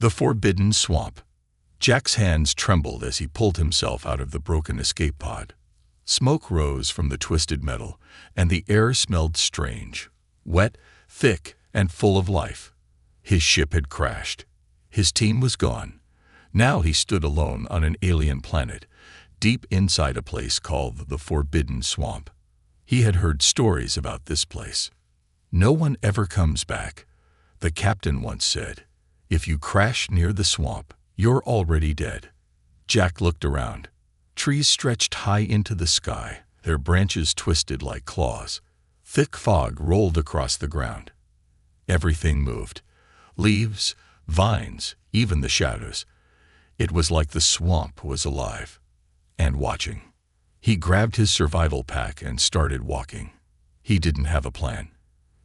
The Forbidden Swamp. Jack's hands trembled as he pulled himself out of the broken escape pod. Smoke rose from the twisted metal, and the air smelled strange, wet, thick, and full of life. His ship had crashed. His team was gone. Now he stood alone on an alien planet, deep inside a place called the Forbidden Swamp. He had heard stories about this place. No one ever comes back, the captain once said. If you crash near the swamp, you're already dead. Jack looked around. Trees stretched high into the sky, their branches twisted like claws. Thick fog rolled across the ground. Everything moved. Leaves, vines, even the shadows. It was like the swamp was alive and watching. He grabbed his survival pack and started walking. He didn't have a plan.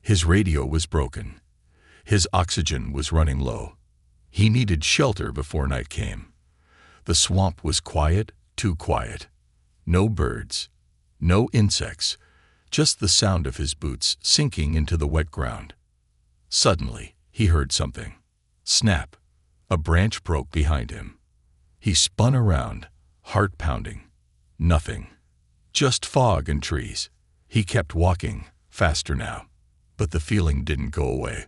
His radio was broken. His oxygen was running low. He needed shelter before night came. The swamp was quiet, too quiet. No birds, no insects, just the sound of his boots sinking into the wet ground. Suddenly, he heard something. Snap! A branch broke behind him. He spun around, heart pounding. Nothing. Just fog and trees. He kept walking, faster now. But the feeling didn't go away.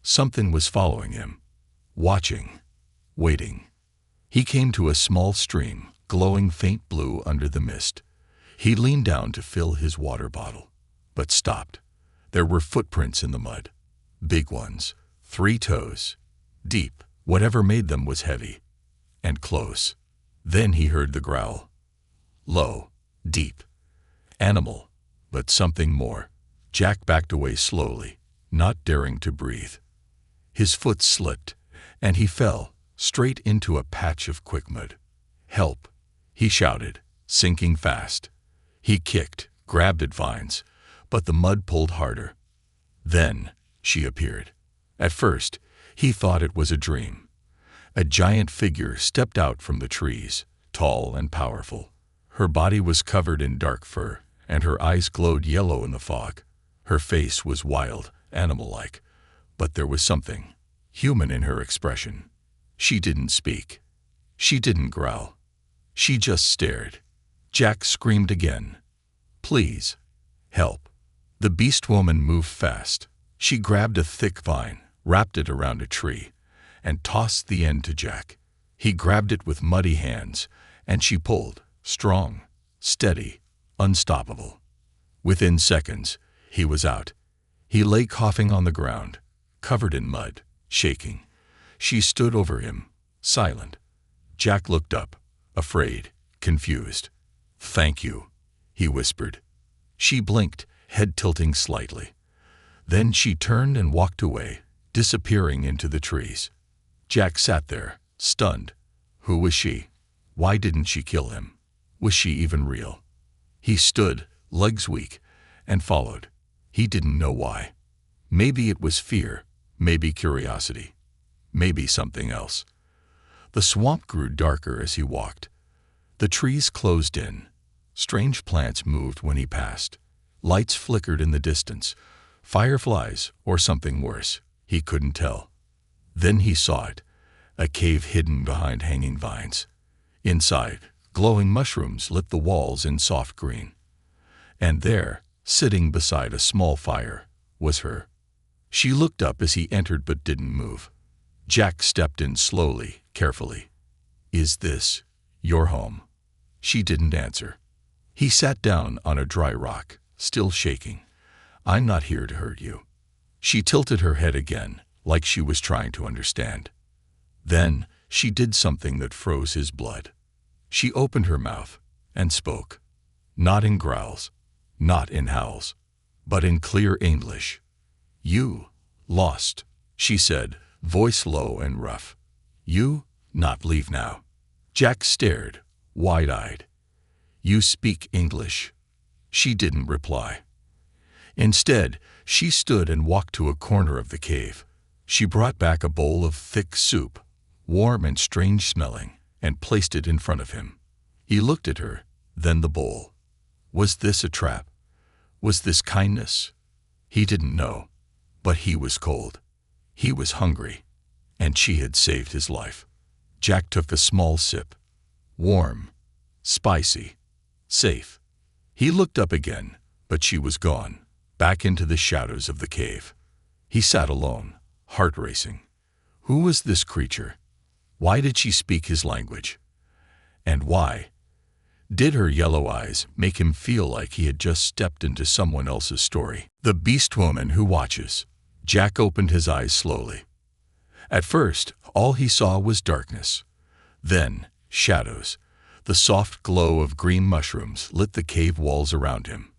Something was following him, watching, waiting. He came to a small stream, glowing faint blue under the mist. He leaned down to fill his water bottle, but stopped. There were footprints in the mud. Big ones, 3 toes. Deep, whatever made them was heavy. And close. Then he heard the growl. Low, deep. Animal, but something more. Jack backed away slowly, not daring to breathe. His foot slipped, and he fell, straight into a patch of quickmud. Help! He shouted, sinking fast. He kicked, grabbed at vines, but the mud pulled harder. Then she appeared. At first, he thought it was a dream. A giant figure stepped out from the trees, tall and powerful. Her body was covered in dark fur, and her eyes glowed yellow in the fog. Her face was wild, animal-like, but there was something human in her expression. She didn't speak. She didn't growl. She just stared. Jack screamed again. Please, help. The Beastwoman moved fast. She grabbed a thick vine, wrapped it around a tree, and tossed the end to Jack. He grabbed it with muddy hands, and she pulled, strong, steady, unstoppable. Within seconds, he was out. He lay coughing on the ground, covered in mud, shaking. She stood over him, silent. Jack looked up, afraid, confused. Thank you, he whispered. She blinked, head tilting slightly. Then she turned and walked away, disappearing into the trees. Jack sat there, stunned. Who was she? Why didn't she kill him? Was she even real? He stood, legs weak, and followed. He didn't know why. Maybe it was fear, maybe curiosity, maybe something else. The swamp grew darker as he walked. The trees closed in. Strange plants moved when he passed. Lights flickered in the distance. Fireflies, or something worse, he couldn't tell. Then he saw it, a cave hidden behind hanging vines. Inside, glowing mushrooms lit the walls in soft green. And there, sitting beside a small fire, was her. She looked up as he entered but didn't move. Jack stepped in slowly, carefully. Is this your home? She didn't answer. He sat down on a dry rock, still shaking. I'm not here to hurt you. She tilted her head again, like she was trying to understand. Then she did something that froze his blood. She opened her mouth and spoke. Not in growls, not in howls, but in clear English. You, lost, she said, voice low and rough. You, not leave now. Jack stared, wide-eyed. You speak English. She didn't reply. Instead, she stood and walked to a corner of the cave. She brought back a bowl of thick soup, warm and strange-smelling, and placed it in front of him. He looked at her, then the bowl. Was this a trap? Was this kindness? He didn't know, but he was cold. He was hungry. and she had saved his life. Jack took a small sip. Warm, spicy, safe. He looked up again, but she was gone, back into the shadows of the cave. He sat alone, heart racing. Who was this creature? Why did she speak his language? And why? Did her yellow eyes make him feel like he had just stepped into someone else's story? The Beastwoman who watches. Jack opened his eyes slowly. At first, all he saw was darkness. Then, shadows. The soft glow of green mushrooms lit the cave walls around him.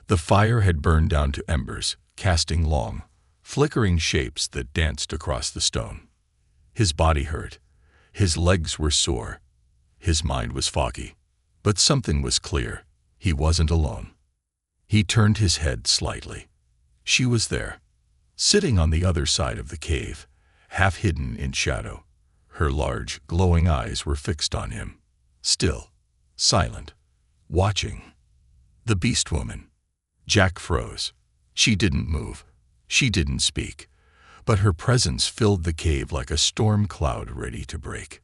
The fire had burned down to embers, casting long, flickering shapes that danced across the stone. His body hurt. His legs were sore. His mind was foggy. But something was clear. He wasn't alone. He turned his head slightly. She was there, sitting on the other side of the cave, half hidden in shadow. Her large, glowing eyes were fixed on him, still, silent, watching. The Beastwoman. Jack froze. She didn't move. She didn't speak. But her presence filled the cave like a storm cloud ready to break.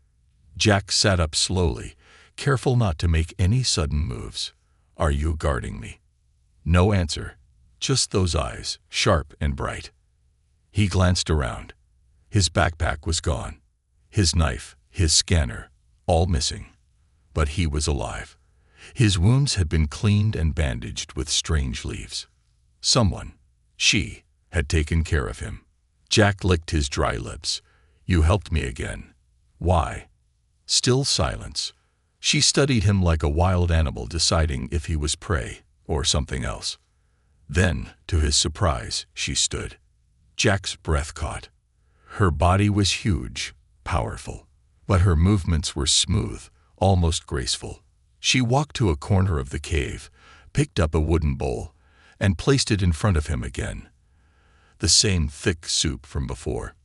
Jack sat up slowly, careful not to make any sudden moves. "Are you guarding me?" No answer, just those eyes, sharp and bright. He glanced around. His backpack was gone. His knife, his scanner, all missing. But he was alive. His wounds had been cleaned and bandaged with strange leaves. Someone, she, had taken care of him. Jack licked his dry lips. "You helped me again. Why?" Still silence. She studied him like a wild animal deciding if he was prey or something else. Then, to his surprise, she stood. Jack's breath caught. Her body was huge, powerful, but her movements were smooth, almost graceful. She walked to a corner of the cave, picked up a wooden bowl, and placed it in front of him again. The same thick soup from before.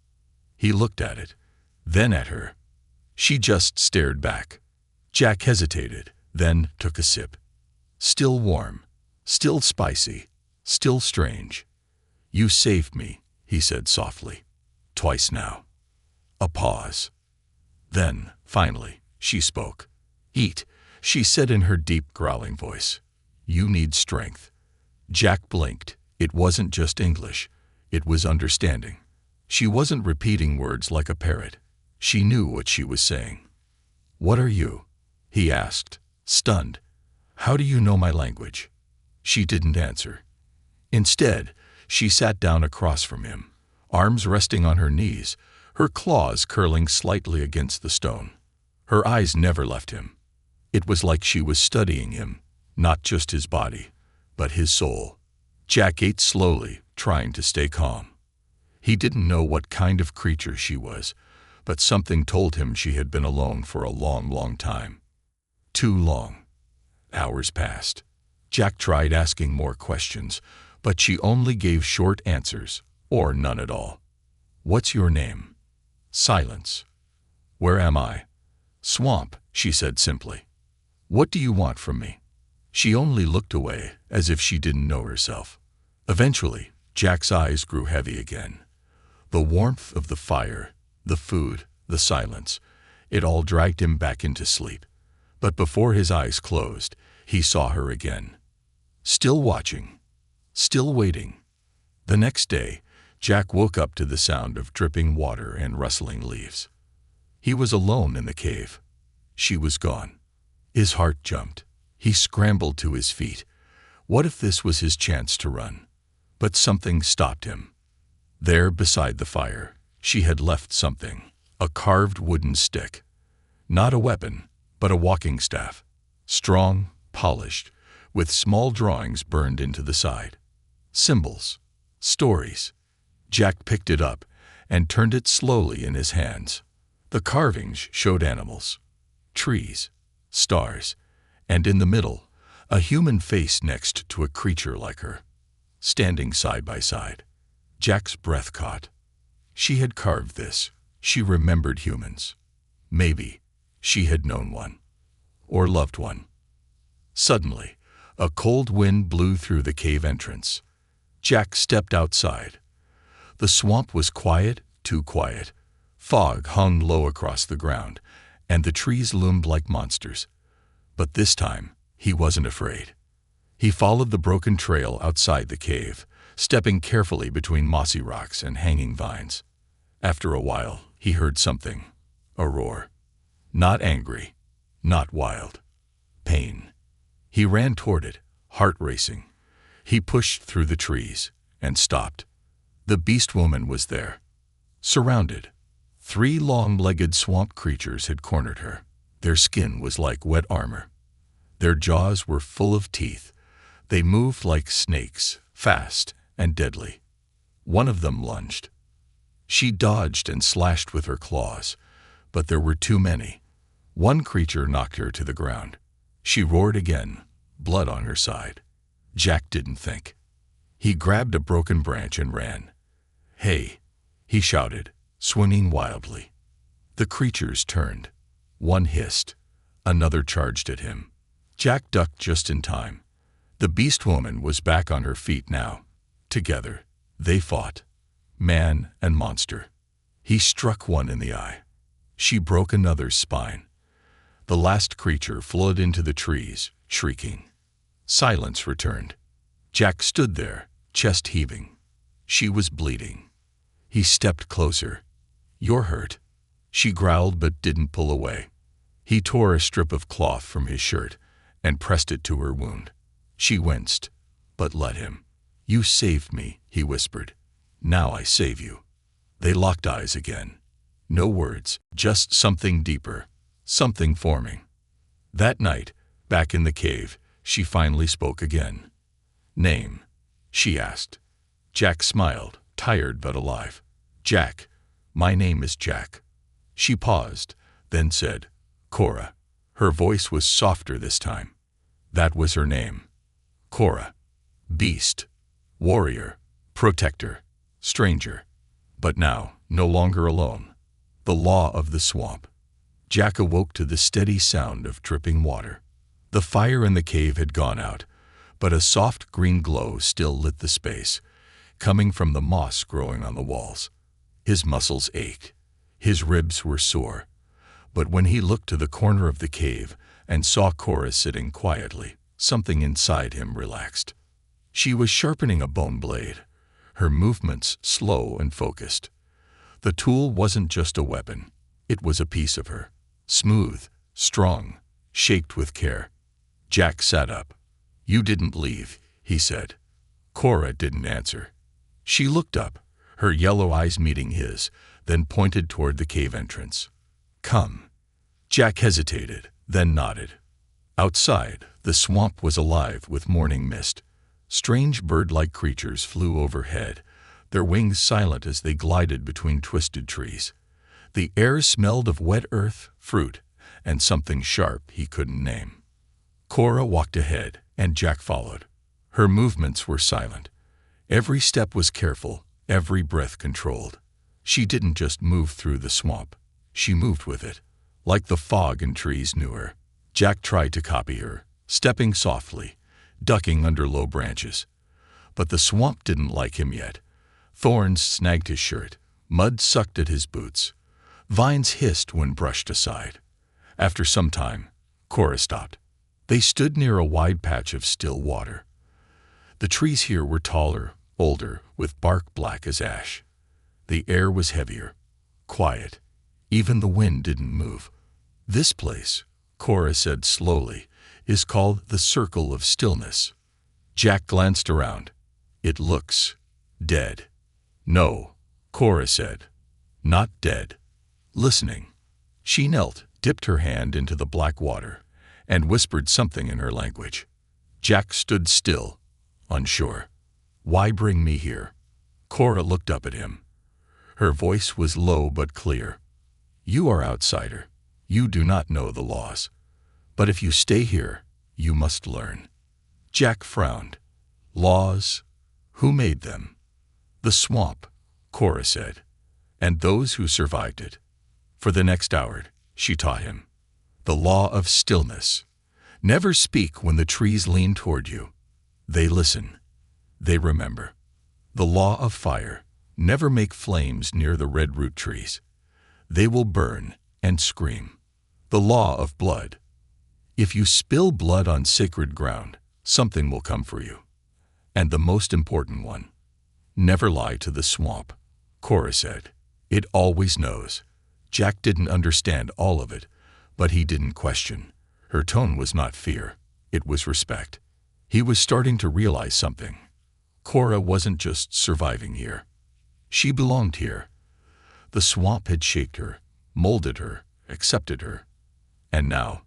He looked at it, then at her. She just stared back. Jack hesitated, then took a sip. Still warm, still spicy, still strange. "You saved me," he said softly. "Twice now." A pause. Then, finally, she spoke. "Eat," she said in her deep, growling voice. "You need strength." Jack blinked. It wasn't just English. It was understanding. She wasn't repeating words like a parrot. She knew what she was saying. "What are you?" he asked, stunned. "How do you know my language?" She didn't answer. Instead, she sat down across from him, arms resting on her knees, her claws curling slightly against the stone. Her eyes never left him. It was like she was studying him, not just his body, but his soul. Jack ate slowly, trying to stay calm. He didn't know what kind of creature she was, but something told him she had been alone for a long, long time. Too long. Hours passed. Jack tried asking more questions, but she only gave short answers, or none at all. "What's your name?" Silence. "Where am I?" "Swamp," she said simply. "What do you want from me?" She only looked away, as if she didn't know herself. Eventually, Jack's eyes grew heavy again. The warmth of the fire, the food, the silence, it all dragged him back into sleep. But before his eyes closed, he saw her again. Still watching. Still waiting. The next day, Jack woke up to the sound of dripping water and rustling leaves. He was alone in the cave. She was gone. His heart jumped. He scrambled to his feet. What if this was his chance to run? But something stopped him. There, beside the fire, she had left something, a carved wooden stick. Not a weapon, but a walking staff. Strong, polished, with small drawings burned into the side. Symbols. Stories. Jack picked it up and turned it slowly in his hands. The carvings showed animals, trees, stars, and in the middle, a human face next to a creature like her, standing side by side. Jack's breath caught. She had carved this. She remembered humans. Maybe she had known one, or loved one. Suddenly, a cold wind blew through the cave entrance. Jack stepped outside. The swamp was quiet, too quiet. Fog hung low across the ground, and the trees loomed like monsters. But this time, he wasn't afraid. He followed the broken trail outside the cave, stepping carefully between mossy rocks and hanging vines. After a while, he heard something, a roar. Not angry, not wild. Pain. He ran toward it, heart racing. He pushed through the trees and stopped. The Beastwoman was there, surrounded. 3 long-legged swamp creatures had cornered her. Their skin was like wet armor. Their jaws were full of teeth. They moved like snakes, fast and deadly. One of them lunged. She dodged and slashed with her claws, but there were too many. One creature knocked her to the ground. She roared again, blood on her side. Jack didn't think. He grabbed a broken branch and ran. "Hey!" he shouted, swinging wildly. The creatures turned. One hissed. Another charged at him. Jack ducked just in time. The Beastwoman was back on her feet now. Together, they fought. Man and monster. He struck one in the eye. She broke another's spine. The last creature fled into the trees, shrieking. Silence returned. Jack stood there, chest heaving. She was bleeding. He stepped closer. "You're hurt." She growled but didn't pull away. He tore a strip of cloth from his shirt and pressed it to her wound. She winced, but let him. "You saved me," he whispered. "Now I save you." They locked eyes again. No words, just something deeper, something forming. That night, back in the cave, she finally spoke again. "Name?" she asked. Jack smiled, tired but alive. "Jack. My name is Jack." She paused, then said, "Cora." Her voice was softer this time. That was her name. Cora. Beast. Warrior. Protector. Stranger. But now, no longer alone. The law of the swamp. Jack awoke to the steady sound of dripping water. The fire in the cave had gone out, but a soft green glow still lit the space, coming from the moss growing on the walls. His muscles ached. His ribs were sore. But when he looked to the corner of the cave and saw Cora sitting quietly, something inside him relaxed. She was sharpening a bone blade, her movements slow and focused. The tool wasn't just a weapon. It was a piece of her, smooth, strong, shaped with care. Jack sat up. "You didn't leave," he said. Cora didn't answer. She looked up, her yellow eyes meeting his, then pointed toward the cave entrance. "Come." Jack hesitated, then nodded. Outside, the swamp was alive with morning mist. Strange bird-like creatures flew overhead, their wings silent as they glided between twisted trees. The air smelled of wet earth, fruit, and something sharp he couldn't name. Cora walked ahead, and Jack followed. Her movements were silent. Every step was careful, every breath controlled. She didn't just move through the swamp. She moved with it, like the fog and trees knew her. Jack tried to copy her, stepping softly, ducking under low branches. But the swamp didn't like him yet. Thorns snagged his shirt, mud sucked at his boots. Vines hissed when brushed aside. After some time, Cora stopped. They stood near a wide patch of still water. The trees here were taller, older, with bark black as ash. The air was heavier, quiet. Even the wind didn't move. "This place," Cora said slowly, "is called the Circle of Stillness." Jack glanced around. "It looks dead." "No," Cora said. "Not dead. Listening." She knelt, dipped her hand into the black water, and whispered something in her language. Jack stood still, unsure. "Why bring me here?" Cora looked up at him. Her voice was low but clear. "You are outsider. You do not know the laws. But if you stay here, you must learn." Jack frowned. "Laws? Who made them?" "The swamp," Cora said, "and those who survived it." For the next hour, she taught him. The law of stillness. Never speak when the trees lean toward you. They listen. They remember. The law of fire. Never make flames near the redroot trees. They will burn and scream. The law of blood. If you spill blood on sacred ground, something will come for you. And the most important one, never lie to the swamp, Cora said. It always knows. Jack didn't understand all of it, but he didn't question. Her tone was not fear, it was respect. He was starting to realize something. Cora wasn't just surviving here. She belonged here. The swamp had shaped her, molded her, accepted her. And now,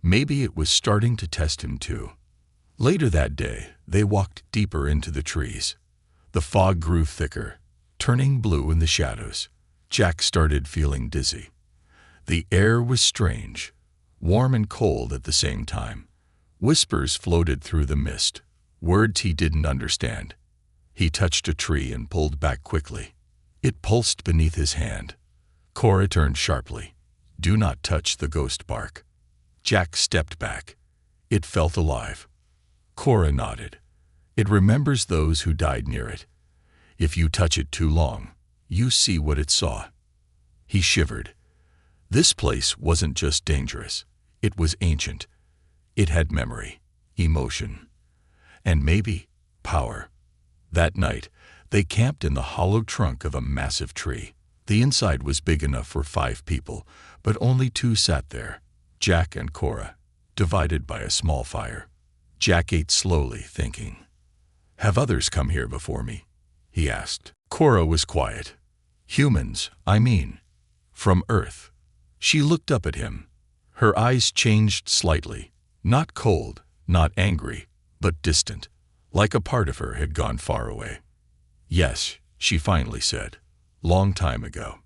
maybe it was starting to test him too. Later that day, they walked deeper into the trees. The fog grew thicker, turning blue in the shadows. Jack started feeling dizzy. The air was strange, warm and cold at the same time. Whispers floated through the mist, words he didn't understand. He touched a tree and pulled back quickly. It pulsed beneath his hand. Cora turned sharply. Do not touch the ghost bark. Jack stepped back. It felt alive. Cora nodded. It remembers those who died near it. If you touch it too long, you see what it saw. He shivered. This place wasn't just dangerous. It was ancient. It had memory, emotion, and maybe power. That night, they camped in the hollow trunk of a massive tree. The inside was big enough for 5 people, but only 2 sat there, Jack and Cora, divided by a small fire. Jack ate slowly, thinking. Have others come here before me? He asked. Cora was quiet. Humans, I mean. From Earth. She looked up at him. Her eyes changed slightly. Not cold, not angry, but distant, like a part of her had gone far away. Yes, she finally said. Long time ago.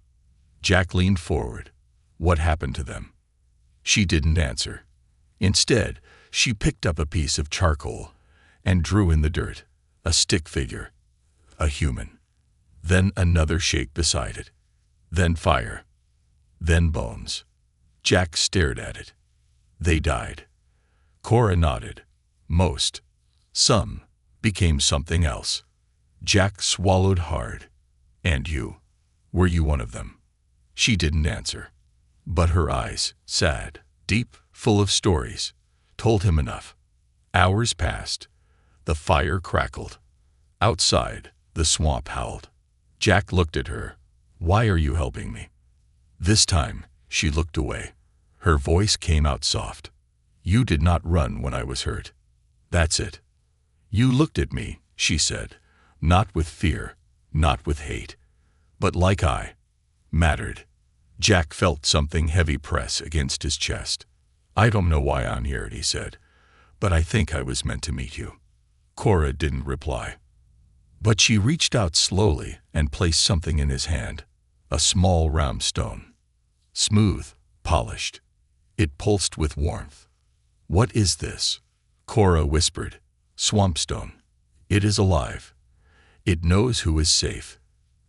Jack leaned forward. What happened to them? She didn't answer. Instead, she picked up a piece of charcoal and drew in the dirt, a stick figure, a human. Then another shape beside it. Then fire. Then bones. Jack stared at it. They died. Cora nodded. Most. Some became something else. Jack swallowed hard. And you? Were you one of them? She didn't answer. But her eyes, sad, deep, full of stories, told him enough. Hours passed. The fire crackled. Outside, the swamp howled. Jack looked at her. Why are you helping me? This time, she looked away. Her voice came out soft. You did not run when I was hurt. That's it. You looked at me, she said, not with fear, not with hate, but like I mattered. Jack felt something heavy press against his chest. I don't know why I'm here, he said, but I think I was meant to meet you. Cora didn't reply. But she reached out slowly and placed something in his hand, a small round stone. Smooth, polished. It pulsed with warmth. What is this? Cora whispered. Swampstone. It is alive. It knows who is safe.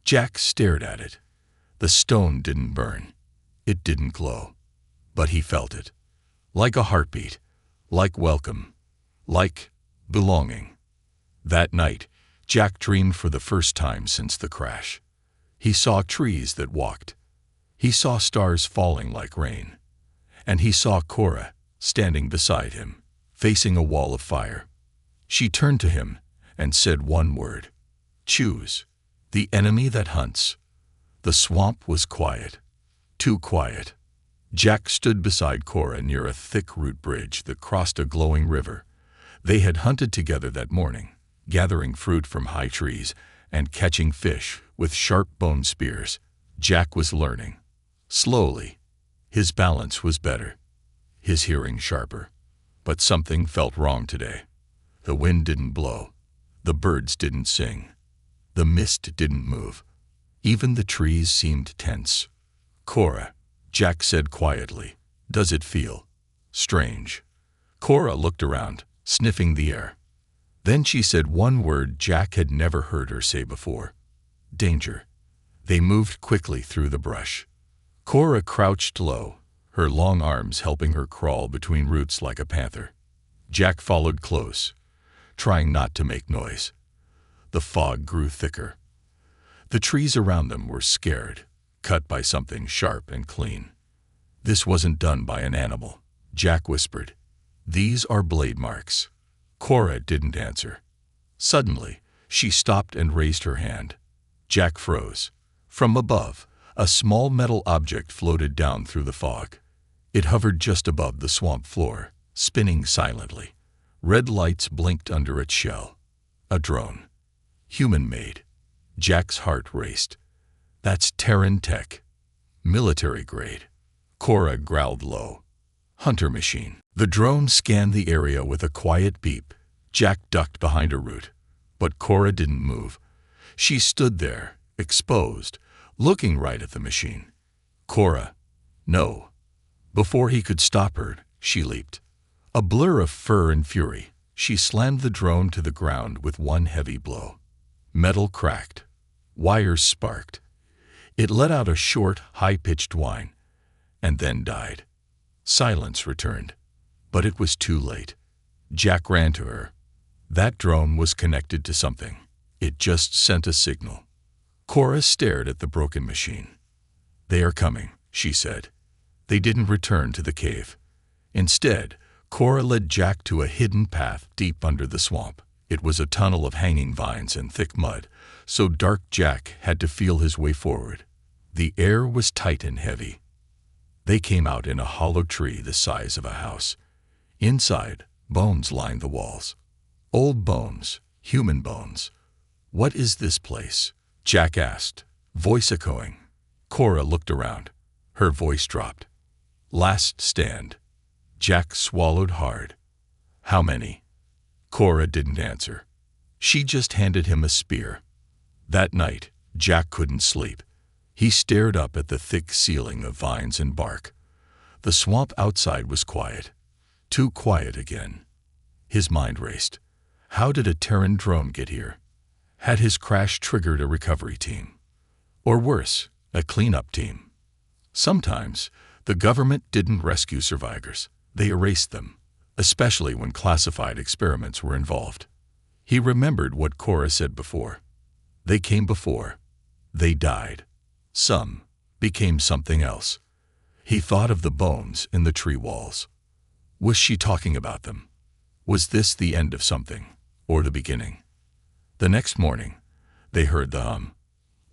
Jack stared at it. The stone didn't burn. It didn't glow. But he felt it. Like a heartbeat. Like welcome. Like belonging. That night, Jack dreamed for the first time since the crash. He saw trees that walked. He saw stars falling like rain. And he saw Cora standing beside him, facing a wall of fire. She turned to him and said one word. Choose. The enemy that hunts. The swamp was quiet. Too quiet. Jack stood beside Cora near a thick root bridge that crossed a glowing river. They had hunted together that morning, gathering fruit from high trees and catching fish with sharp-boned spears. Jack was learning. Slowly. His balance was better. His hearing sharper. But something felt wrong today. The wind didn't blow. The birds didn't sing. The mist didn't move. Even the trees seemed tense. Cora, Jack said quietly, does it feel strange? Cora looked around, sniffing the air. Then she said one word Jack had never heard her say before. Danger. They moved quickly through the brush. Cora crouched low, her long arms helping her crawl between roots like a panther. Jack followed close, trying not to make noise. The fog grew thicker. The trees around them were scared, cut by something sharp and clean. This wasn't done by an animal, Jack whispered. These are blade marks. Cora didn't answer. Suddenly, she stopped and raised her hand. Jack froze. From above, a small metal object floated down through the fog. It hovered just above the swamp floor, spinning silently. Red lights blinked under its shell. A drone. Human-made. Jack's heart raced. That's Terran tech. Military grade. Cora growled low. Hunter machine. The drone scanned the area with a quiet beep. Jack ducked behind a root. But Cora didn't move. She stood there, exposed, looking right at the machine. Cora. No. Before he could stop her, she leaped. A blur of fur and fury, she slammed the drone to the ground with one heavy blow. Metal cracked. Wires sparked. It let out a short, high-pitched whine, and then died. Silence returned, but it was too late. Jack ran to her. That drone was connected to something. It just sent a signal. Cora stared at the broken machine. They are coming, she said. They didn't return to the cave. Instead, Cora led Jack to a hidden path deep under the swamp. It was a tunnel of hanging vines and thick mud, so dark Jack had to feel his way forward. The air was tight and heavy. They came out in a hollow tree the size of a house. Inside, bones lined the walls. Old bones, human bones. What is this place? Jack asked, voice echoing. Cora looked around. Her voice dropped. Last stand. Jack swallowed hard. How many? Cora didn't answer. She just handed him a spear. That night, Jack couldn't sleep. He stared up at the thick ceiling of vines and bark. The swamp outside was quiet. Too quiet again. His mind raced. How did a Terran drone get here? Had his crash triggered a recovery team? Or worse, a cleanup team? Sometimes, the government didn't rescue survivors. They erased them, especially when classified experiments were involved. He remembered what Cora said before. They came before. They died. Some became something else. He thought of the bones in the tree walls. Was she talking about them? Was this the end of something, or the beginning? The next morning, they heard the hum.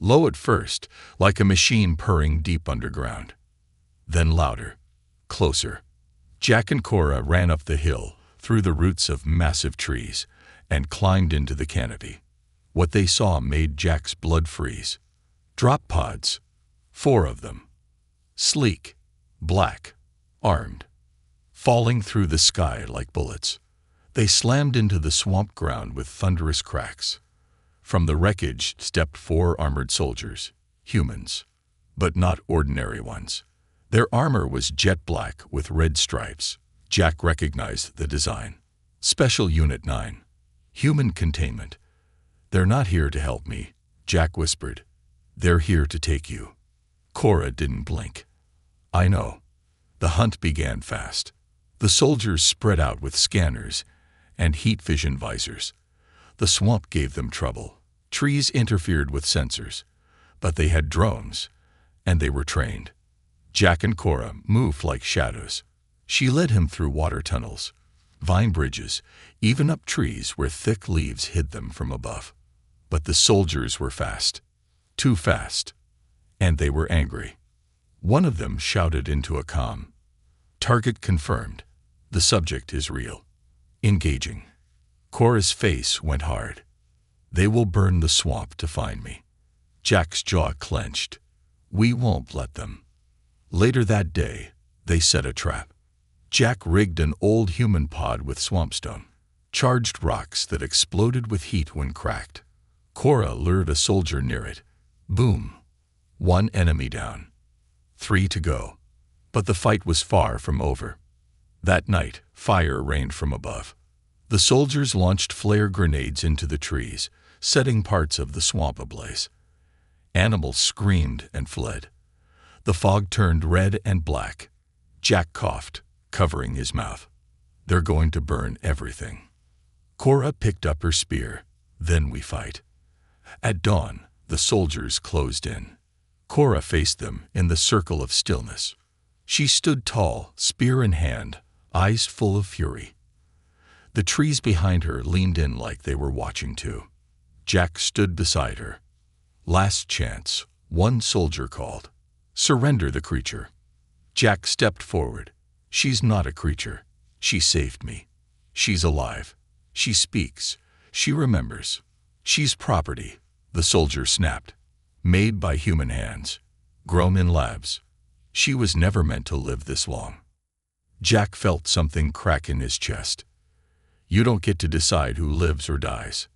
Low at first, like a machine purring deep underground. Then louder, closer. Jack and Cora ran up the hill, through the roots of massive trees, and climbed into the canopy. What they saw made Jack's blood freeze. Drop pods, 4 of them. Sleek, black, armed. Falling through the sky like bullets. They slammed into the swamp ground with thunderous cracks. From the wreckage stepped 4 armored soldiers, humans, but not ordinary ones. Their armor was jet black with red stripes. Jack recognized the design. Special Unit 9. Human containment. They're not here to help me, Jack whispered. They're here to take you. Cora didn't blink. I know. The hunt began fast. The soldiers spread out with scanners and heat vision visors. The swamp gave them trouble. Trees interfered with sensors. But they had drones, and they were trained. Jack and Cora moved like shadows. She led him through water tunnels, vine bridges, even up trees where thick leaves hid them from above. But the soldiers were fast. Too fast. And they were angry. One of them shouted into a comm. Target confirmed. The subject is real. Engaging. Cora's face went hard. They will burn the swamp to find me. Jack's jaw clenched. We won't let them. Later that day, they set a trap. Jack rigged an old human pod with swampstone, charged rocks that exploded with heat when cracked. Cora lured a soldier near it. Boom. 1 enemy down. 3 to go. But the fight was far from over. That night, fire rained from above. The soldiers launched flare grenades into the trees, setting parts of the swamp ablaze. Animals screamed and fled. The fog turned red and black. Jack coughed, covering his mouth. They're going to burn everything. Cora picked up her spear. Then we fight. At dawn, the soldiers closed in. Cora faced them in the circle of stillness. She stood tall, spear in hand, eyes full of fury. The trees behind her leaned in like they were watching too. Jack stood beside her. "Last chance," one soldier called. "Surrender the creature." Jack stepped forward. "She's not a creature. She saved me. She's alive. She speaks. She remembers. She's property," the soldier snapped. "Made by human hands. Grown in labs. She was never meant to live this long." Jack felt something crack in his chest. "You don't get to decide who lives or dies."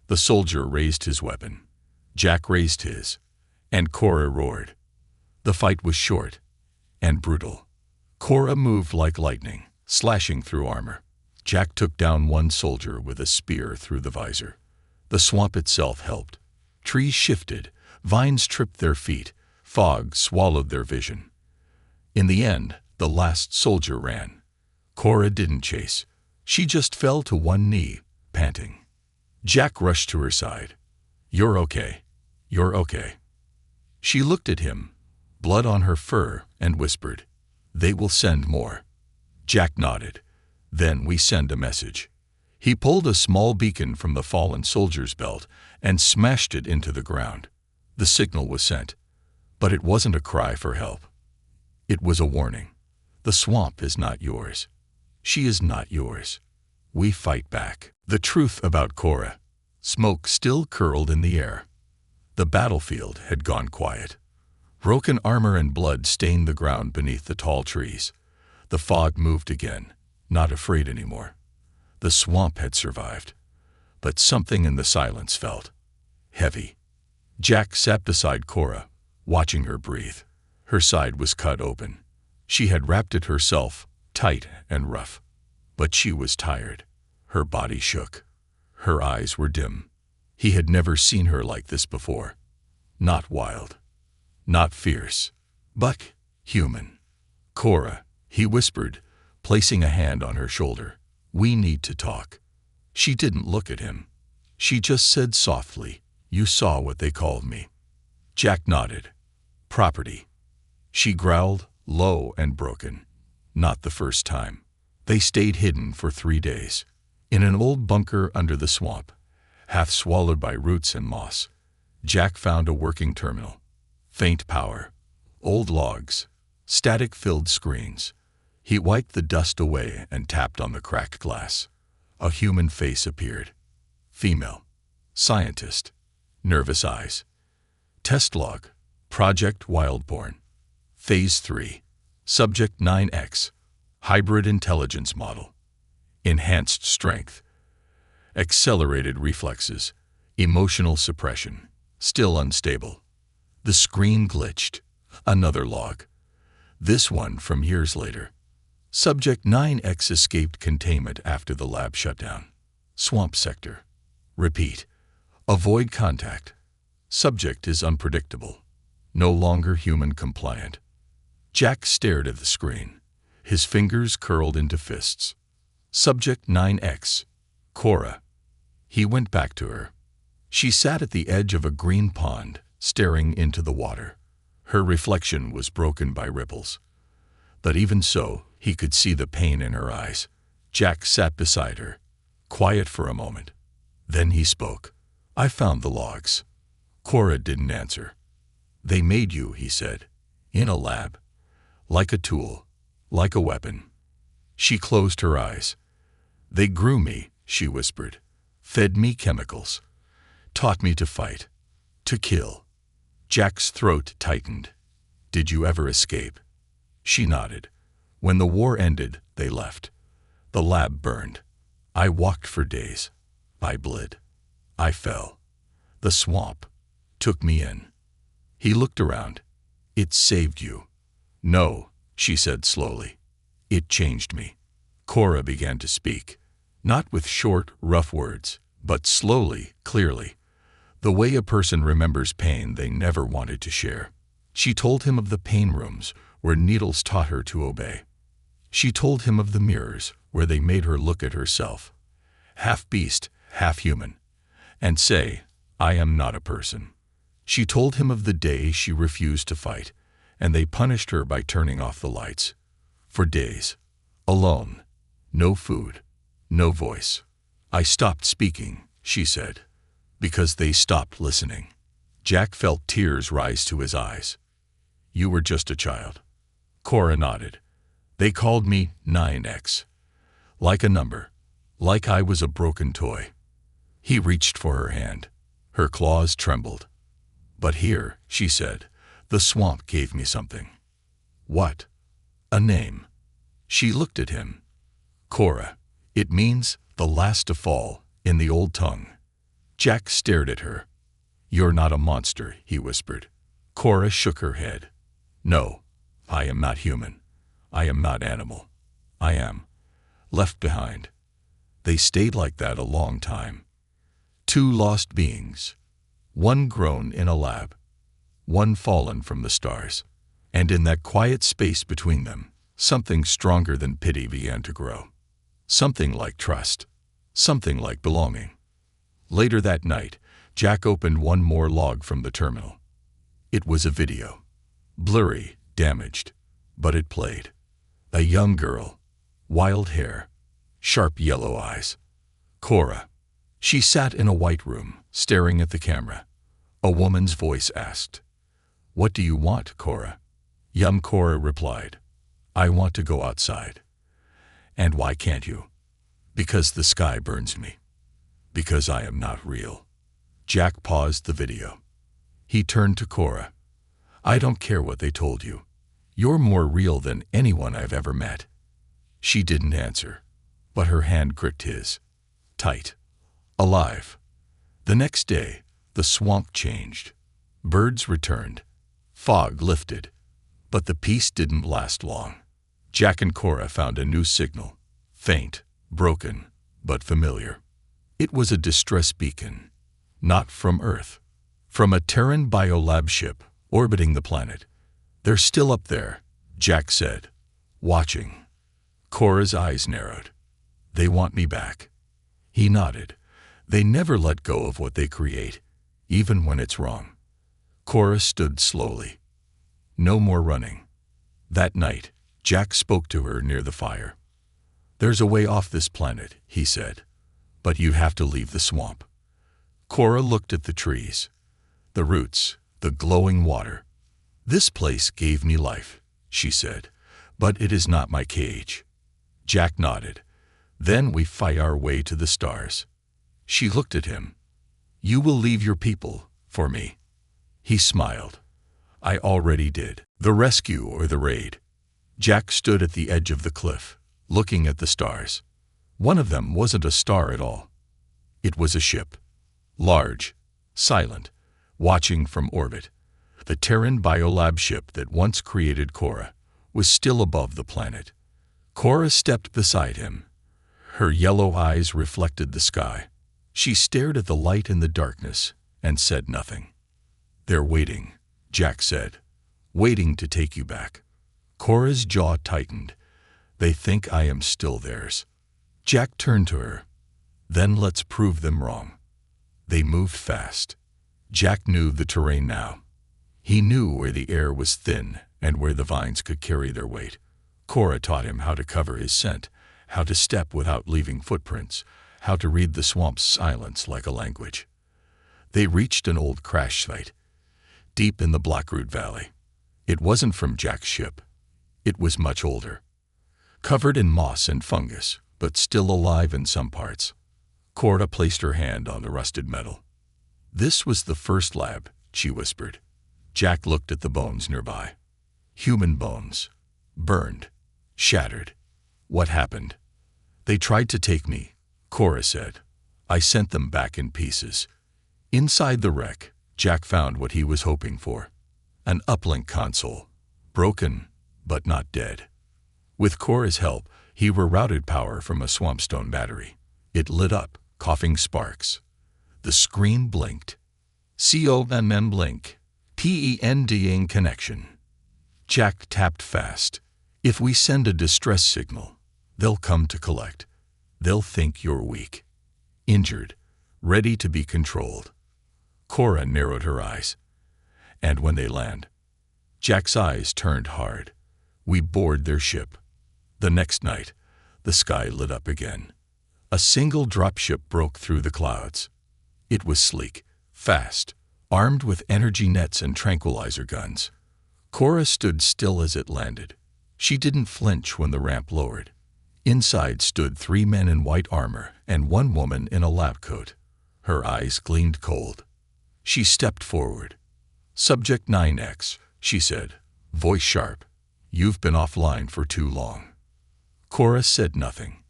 The soldier raised his weapon. Jack raised his, and Cora roared. The fight was short and brutal. Cora moved like lightning, slashing through armor. Jack took down one soldier with a spear through the visor. The swamp itself helped. Trees shifted, vines tripped their feet, fog swallowed their vision. In the end, the last soldier ran. Cora didn't chase. She just fell to one knee, panting. Jack rushed to her side. "You're okay. You're okay." She looked at him, blood on her fur, and whispered, "They will send more." Jack nodded. "Then we send a message." He pulled a small beacon from the fallen soldier's belt and smashed it into the ground. The signal was sent, but it wasn't a cry for help. It was a warning. The swamp is not yours. She is not yours. We fight back. The truth about Cora. Smoke still curled in the air. The battlefield had gone quiet. Broken armor and blood stained the ground beneath the tall trees. The fog moved again, not afraid anymore. The swamp had survived, but something in the silence felt heavy. Jack sat beside Cora, watching her breathe. Her side was cut open. She had wrapped it herself, tight and rough. But she was tired. Her body shook. Her eyes were dim. He had never seen her like this before. Not wild. Not fierce. But human. "Cora," he whispered, placing a hand on her shoulder. "We need to talk." She didn't look at him. She just said softly, "You saw what they called me." Jack nodded. "Property." She growled, low and broken. Not the first time. They stayed hidden for 3 days. In an old bunker under the swamp, half swallowed by roots and moss. Jack found a working terminal. Faint power. Old logs. Static-filled screens. He wiped the dust away and tapped on the cracked glass. A human face appeared. Female. Scientist. Nervous eyes. Test log. Project Wildborn. Phase 3. Subject 9X. Hybrid intelligence model. Enhanced strength. Accelerated reflexes. Emotional suppression. Still unstable. The screen glitched. Another log. This one from years later. Subject 9X escaped containment after the lab shut down. Swamp sector. Repeat. Avoid contact. Subject is unpredictable. No longer human compliant. Jack stared at the screen. His fingers curled into fists. Subject 9X. Cora. He went back to her. She sat at the edge of a green pond, staring into the water. Her reflection was broken by ripples. But even so, he could see the pain in her eyes. Jack sat beside her, quiet for a moment. Then he spoke. "I found the logs." Cora didn't answer. "They made you," he said, "in a lab. Like a tool, like a weapon." She closed her eyes. "They grew me," she whispered, "fed me chemicals, taught me to fight, to kill." Jack's throat tightened. "Did you ever escape?" She nodded. "When the war ended, they left. The lab burned. I walked for days. I bled. I fell. The swamp took me in." He looked around. "It saved you." "No," she said slowly. "It changed me." Cora began to speak, not with short, rough words, but slowly, clearly, the way a person remembers pain they never wanted to share. She told him of the pain rooms where needles taught her to obey. She told him of the mirrors where they made her look at herself, half beast, half human, and say, "I am not a person." She told him of the day she refused to fight, and they punished her by turning off the lights. For days. Alone. No food. No voice. I stopped speaking, she said, because they stopped listening. Jack felt tears rise to his eyes. You were just a child. Cora nodded. They called me 9X. Like a number. Like I was a broken toy. He reached for her hand. Her claws trembled. But here, she said, the swamp gave me something. What? A name. She looked at him. Cora. It means the last to fall, in the old tongue. Jack stared at her. You're not a monster, he whispered. Cora shook her head. No, I am not human. I am not animal. I am left behind. They stayed like that a long time. Two lost beings. One grown in a lab. One fallen from the stars. And in that quiet space between them, something stronger than pity began to grow. Something like trust. Something like belonging. Later that night, Jack opened one more log from the terminal. It was a video. Blurry, damaged, but it played. A young girl. Wild hair. Sharp yellow eyes. Cora. She sat in a white room, staring at the camera. A woman's voice asked, What do you want, Cora? Young Cora replied, I want to go outside. And why can't you? Because the sky burns me. Because I am not real. Jack paused the video. He turned to Cora. I don't care what they told you. You're more real than anyone I've ever met. She didn't answer, but her hand gripped his. Tight. Alive. The next day, the swamp changed. Birds returned. Fog lifted. But the peace didn't last long. Jack and Cora found a new signal. Faint, broken, but familiar. It was a distress beacon. Not from Earth. From a Terran biolab ship orbiting the planet. They're still up there, Jack said, watching. Cora's eyes narrowed. They want me back. He nodded. They never let go of what they create, even when it's wrong. Cora stood slowly. No more running. That night, Jack spoke to her near the fire. There's a way off this planet, he said, but you have to leave the swamp. Cora looked at the trees, the roots, the glowing water. This place gave me life, she said, but it is not my cage. Jack nodded. Then we fight our way to the stars. She looked at him. You will leave your people, for me. He smiled. I already did. The rescue or the raid. Jack stood at the edge of the cliff, looking at the stars. One of them wasn't a star at all. It was a ship. Large, silent, watching from orbit. The Terran biolab ship that once created Cora was still above the planet. Cora stepped beside him. Her yellow eyes reflected the sky. She stared at the light in the darkness and said nothing. They're waiting, Jack said. Waiting to take you back. Cora's jaw tightened. They think I am still theirs. Jack turned to her. Then let's prove them wrong. They moved fast. Jack knew the terrain now. He knew where the air was thin and where the vines could carry their weight. Cora taught him how to cover his scent, how to step without leaving footprints, how to read the swamp's silence like a language. They reached an old crash site, deep in the Blackroot Valley. It wasn't from Jack's ship. It was much older. Covered in moss and fungus, but still alive in some parts. Cora placed her hand on the rusted metal. This was the first lab, she whispered. Jack looked at the bones nearby. Human bones. Burned. Shattered. What happened? They tried to take me, Cora said. I sent them back in pieces. Inside the wreck, Jack found what he was hoping for. An uplink console. Broken, but not dead. With Cora's help, he rerouted power from a swampstone battery. It lit up, coughing sparks. The screen blinked. COMM blink. PENDing connection. Jack tapped fast. If we send a distress signal, they'll come to collect. They'll think you're weak. Injured. Ready to be controlled. Cora narrowed her eyes. And when they land, Jack's eyes turned hard. We board their ship. The next night, the sky lit up again. A single dropship broke through the clouds. It was sleek, fast, armed with energy nets and tranquilizer guns. Cora stood still as it landed. She didn't flinch when the ramp lowered. Inside stood 3 men in white armor and 1 woman in a lab coat. Her eyes gleamed cold. She stepped forward. "Subject 9X, she said, voice sharp. "You've been offline for too long." Cora said nothing.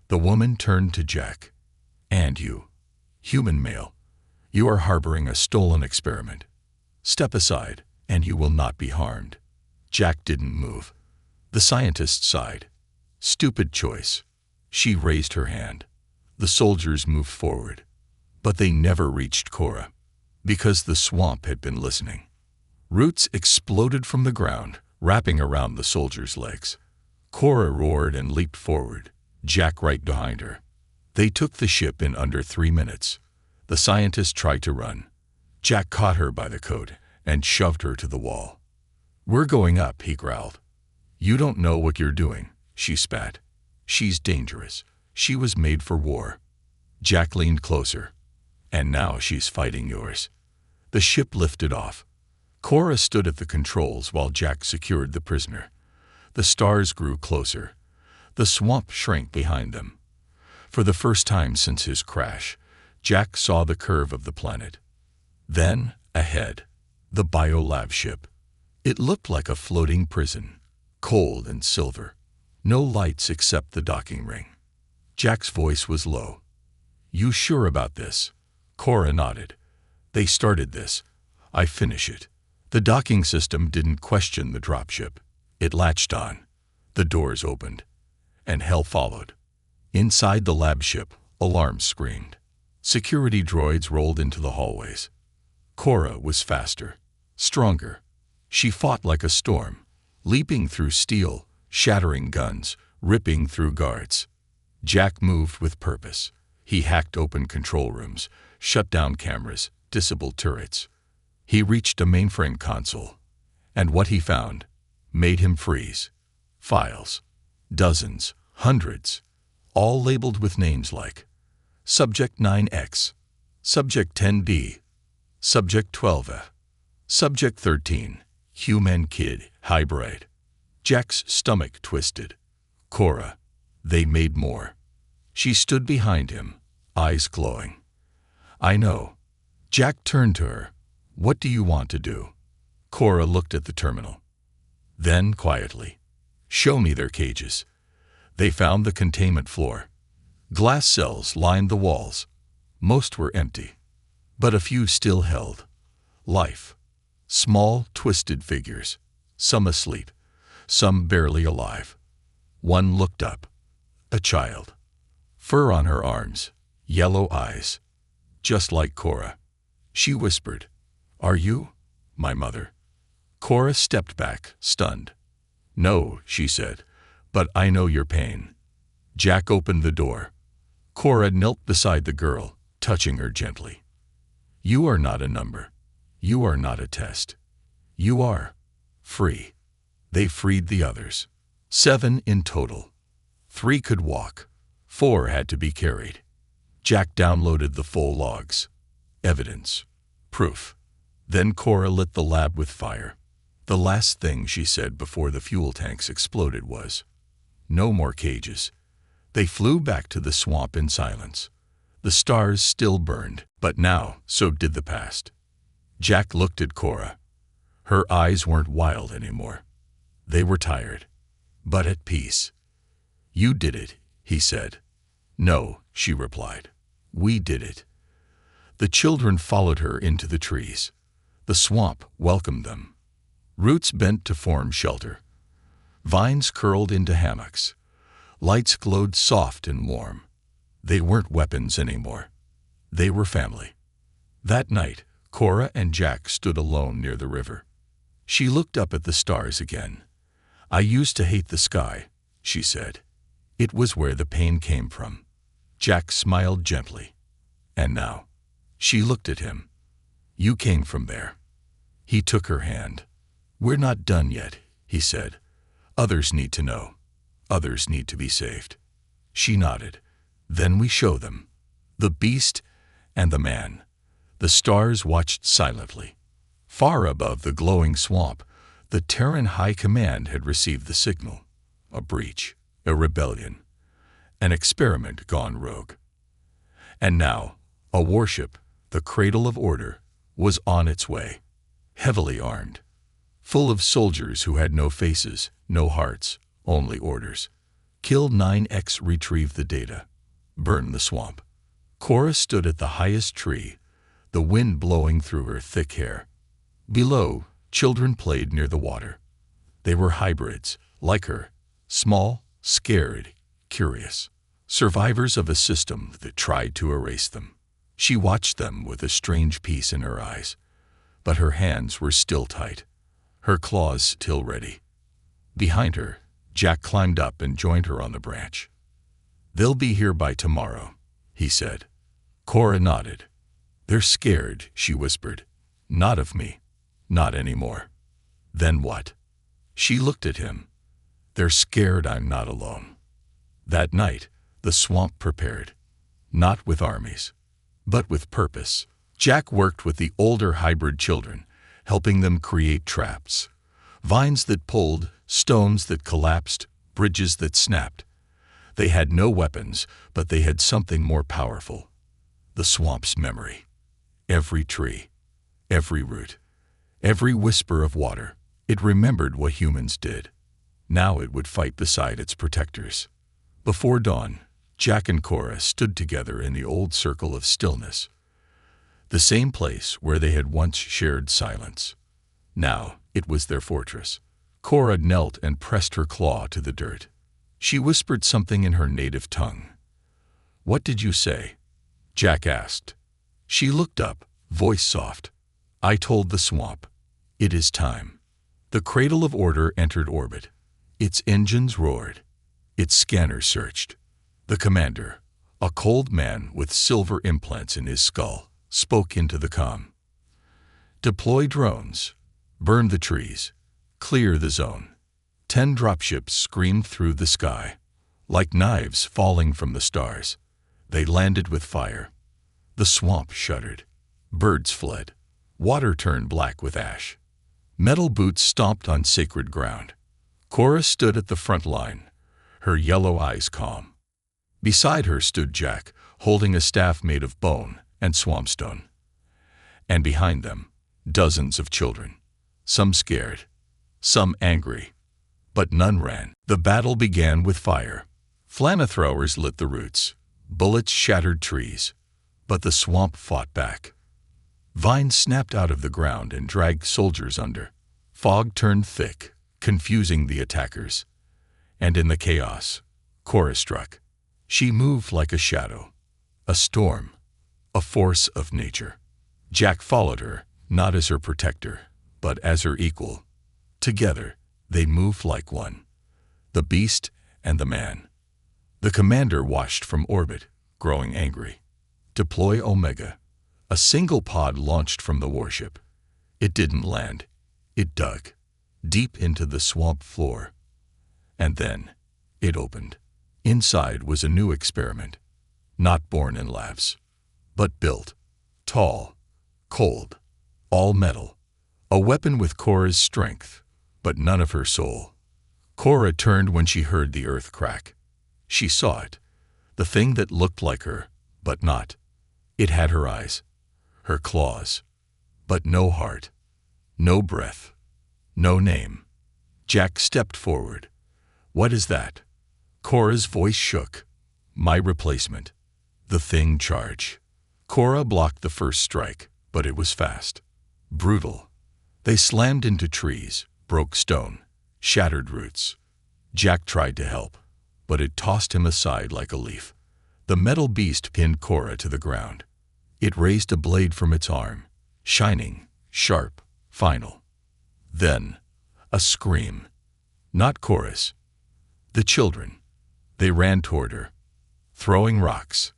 The woman turned to Jack. "And you, human male, you are harboring a stolen experiment. Step aside, and you will not be harmed." Jack didn't move. The scientist sighed. "Stupid choice." She raised her hand. The soldiers moved forward. But they never reached Cora, because the swamp had been listening. Roots exploded from the ground, wrapping around the soldiers' legs. Cora roared and leaped forward, Jack right behind her. They took the ship in under 3 minutes. The scientist tried to run. Jack caught her by the coat and shoved her to the wall. "We're going up," he growled. "You don't know what you're doing," she spat. "She's dangerous. She was made for war." Jack leaned closer. "And now she's fighting yours." The ship lifted off. Cora stood at the controls while Jack secured the prisoner. The stars grew closer. The swamp shrank behind them. For the first time since his crash, Jack saw the curve of the planet. Then, ahead, the biolab ship. It looked like a floating prison, cold and silver. No lights except the docking ring. Jack's voice was low. "You sure about this?" Cora nodded. "They started this. I finish it." The docking system didn't question the dropship. It latched on. The doors opened. And hell followed. Inside the lab ship, alarms screamed. Security droids rolled into the hallways. Cora was faster, stronger. She fought like a storm, leaping through steel, shattering guns, ripping through guards. Jack moved with purpose. He hacked open control rooms, shut down cameras, disabled turrets. He reached a mainframe console, and what he found made him freeze. Files. Dozens, hundreds, all labeled with names like Subject 9X, Subject 10D, Subject 12F, Subject 13, Human Kid, Hybrid. Jack's stomach twisted. Cora. They made more. She stood behind him, eyes glowing. "I know." Jack turned to her. "What do you want to do?" Cora looked at the terminal. Then, quietly, "Show me their cages." They found the containment floor. Glass cells lined the walls. Most were empty, but a few still held life. Small, twisted figures, some asleep, some barely alive. One looked up. A child. Fur on her arms, yellow eyes. Just like Cora. She whispered, "Are you my mother?" Cora stepped back, stunned. "No," she said, "but I know your pain." Jack opened the door. Cora knelt beside the girl, touching her gently. "You are not a number. You are not a test. You are free." They freed the others. 7 in total. 3 could walk. 4 had to be carried. Jack downloaded the full logs. Evidence. Proof. Then Cora lit the lab with fire. The last thing she said before the fuel tanks exploded was, "No more cages." They flew back to the swamp in silence. The stars still burned, but now so did the past. Jack looked at Cora. Her eyes weren't wild anymore. They were tired, but at peace. "You did it," he said. "No," she replied. "We did it." The children followed her into the trees. The swamp welcomed them. Roots bent to form shelter. Vines curled into hammocks. Lights glowed soft and warm. They weren't weapons anymore. They were family. That night, Cora and Jack stood alone near the river. She looked up at the stars again. "I used to hate the sky," she said. "It was where the pain came from." Jack smiled gently. "And now?" She looked at him. "You came from there." He took her hand. "We're not done yet," he said. "Others need to know. Others need to be saved." She nodded. "Then we show them. The beast and the man." The stars watched silently. Far above the glowing swamp, the Terran High Command had received the signal. A breach, a rebellion, an experiment gone rogue. And now, a warship, the Cradle of Order, was on its way, heavily armed, full of soldiers who had no faces, no hearts, only orders. Kill 9X, retrieve the data, burn the swamp. Cora stood at the highest tree, the wind blowing through her thick hair. Below, children played near the water. They were hybrids, like her, small, scared, curious, survivors of a system that tried to erase them. She watched them with a strange peace in her eyes, but her hands were still tight, her claws still ready. Behind her, Jack climbed up and joined her on the branch. "They'll be here by tomorrow," he said. Cora nodded. "They're scared," she whispered. "Not of me. Not anymore." "Then what?" She looked at him. "They're scared I'm not alone." That night, the swamp prepared, not with armies, but with purpose. Jack worked with the older hybrid children, helping them create traps. Vines that pulled, stones that collapsed, bridges that snapped. They had no weapons, but they had something more powerful. The swamp's memory. Every tree, every root, every whisper of water, it remembered what humans did. Now it would fight beside its protectors. Before dawn, Jack and Cora stood together in the old circle of stillness, the same place where they had once shared silence. Now it was their fortress. Cora knelt and pressed her claw to the dirt. She whispered something in her native tongue. "What did you say?" Jack asked. She looked up, voice soft. "I told the swamp. It is time." The Cradle of Order entered orbit. Its engines roared. Its scanners searched. The commander, a cold man with silver implants in his skull, spoke into the comm. "Deploy drones. Burn the trees. Clear the zone." 10 dropships screamed through the sky, like knives falling from the stars. They landed with fire. The swamp shuddered. Birds fled. Water turned black with ash. Metal boots stomped on sacred ground. Cora stood at the front line, her yellow eyes calm. Beside her stood Jack, holding a staff made of bone and swampstone. And behind them, dozens of children, some scared, some angry, but none ran. The battle began with fire. Flamethrowers lit the roots. Bullets shattered trees. But the swamp fought back. Vines snapped out of the ground and dragged soldiers under. Fog turned thick, confusing the attackers. And in the chaos, Cora struck. She moved like a shadow, a storm, a force of nature. Jack followed her, not as her protector, but as her equal. Together, they moved like one, the beast and the man. The commander watched from orbit, growing angry. "Deploy Omega." A single pod launched from the warship. It didn't land. It dug, deep into the swamp floor. And then, it opened. Inside was a new experiment, not born in labs, but built, tall, cold, all metal. A weapon with Cora's strength, but none of her soul. Cora turned when she heard the earth crack. She saw it, the thing that looked like her, but not. It had her eyes, her claws, but no heart, no breath, no name. Jack stepped forward. "What is that?" Cora's voice shook. "My replacement." The thing charged. Cora blocked the first strike, but it was fast, brutal. They slammed into trees, broke stone, shattered roots. Jack tried to help, but it tossed him aside like a leaf. The metal beast pinned Cora to the ground. It raised a blade from its arm, shining, sharp, final. Then, a scream. Not Cora's. The children. They ran toward her, throwing rocks,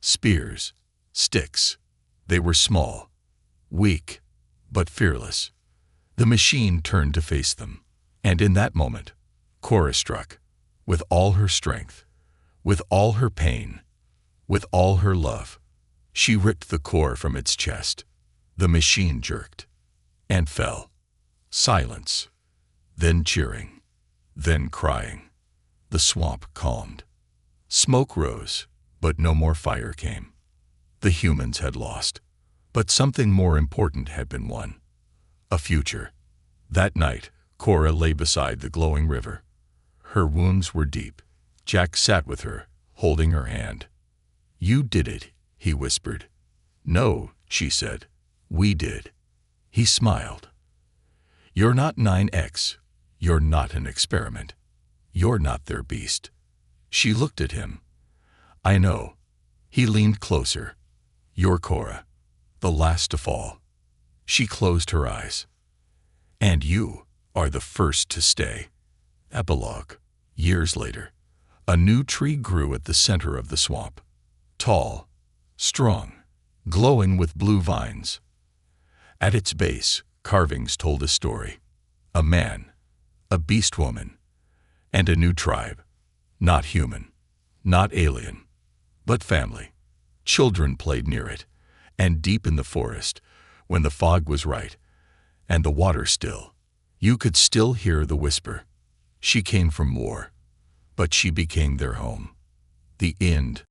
spears, sticks. They were small, weak, but fearless. The machine turned to face them, and in that moment, Cora struck, with all her strength, with all her pain, with all her love. She ripped the core from its chest. The machine jerked and fell. Silence, then cheering, then crying. The swamp calmed. Smoke rose, but no more fire came. The humans had lost, but something more important had been won. A future. That night, Cora lay beside the glowing river. Her wounds were deep. Jack sat with her, holding her hand. "You did it," he whispered. "No," she said. "We did." He smiled. "You're not 9X. You're not an experiment. You're not their beast." She looked at him. "I know." He leaned closer. "You're Cora, the last to fall." She closed her eyes. "And you are the first to stay." Epilogue. Years later, a new tree grew at the center of the swamp. Tall, strong, glowing with blue vines. At its base, carvings told a story. A man, a Beastwoman, and a new tribe. Not human, not alien, but family. Children played near it, and deep in the forest, when the fog was right, and the water still, you could still hear the whisper. She came from war, but she became their home. The end.